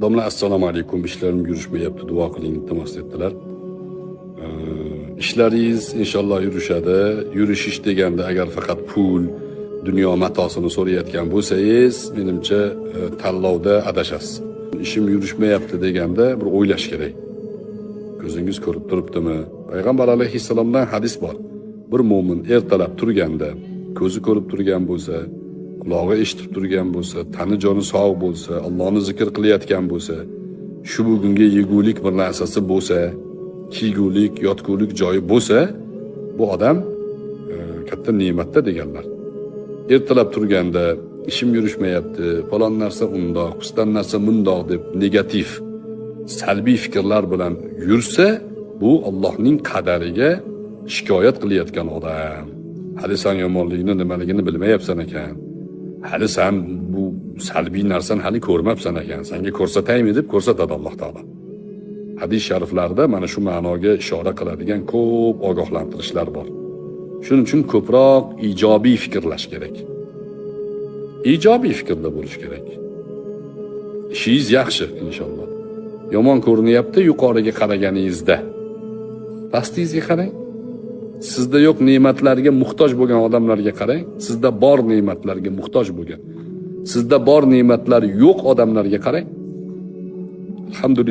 Domla assalomu alaykum. İşlerim yurishmayapti, duo qiling, iltimos etdilar. İşlaringiz inshaalloh yurishadi. Yurishish deganda agar faqat pul, dunyo matosini so'rayotgan bo'lsangiz, menimcha tanlovda adashasiz. İşim yurishmayapti deganda bir o'ylash kerak. Ko'zingiz ko'rib turibdimi? Payg'ambar alayhissalomdan hadis bor. Bir mo'min ertalab turganda, ko'zi ko'rib turgan bo'lsa, qulog'i eshitib turgan bo'lsa, tani joni sog' bo'lsa, Allohni zikr qilayotgan bo'lsa, shu bugunga yegulik bir narsasi bo'lsa, kiygulik, yotgulik joyi bo'lsa, bu odam katta ne'matda deganlar. Ertalab turganda ishim yurishmayapti, falon narsa undoq, piston narsa mundoq deb negativ, salbiy fikrlar bilan yursa, bu Allohning qadariga shikoyat qilayotgan odam. Hali sen yomonligini nimaligini bilmayapsan ekan. Hali sen bu salbiy narsani hali ko'rmabsan ekan. Senga ko'rsataymi deb ko'rsatadi Alloh taolo. Hadis shariflarda mana shu ma'noga ishora qiladigan ko'p ogohlantirishlar bor. Shuning uchun ko'proq ijobiy fikrlash kerak. Ijobiy fikrda bo'lish kerak. Ishingiz yaxshi inshaalloh. Yomon ko'rinyapti yuqoriga qaraganingizda. Pastingizga qarang. Sizda yo'q ne'matlarga muhtoj bo'lgan odamlarga qarang. Sizda bor ne'matlarga muhtoj bo'lgan. Sizda bor ne'matlar yo'q odamlarga qarang. Alhamdulillah.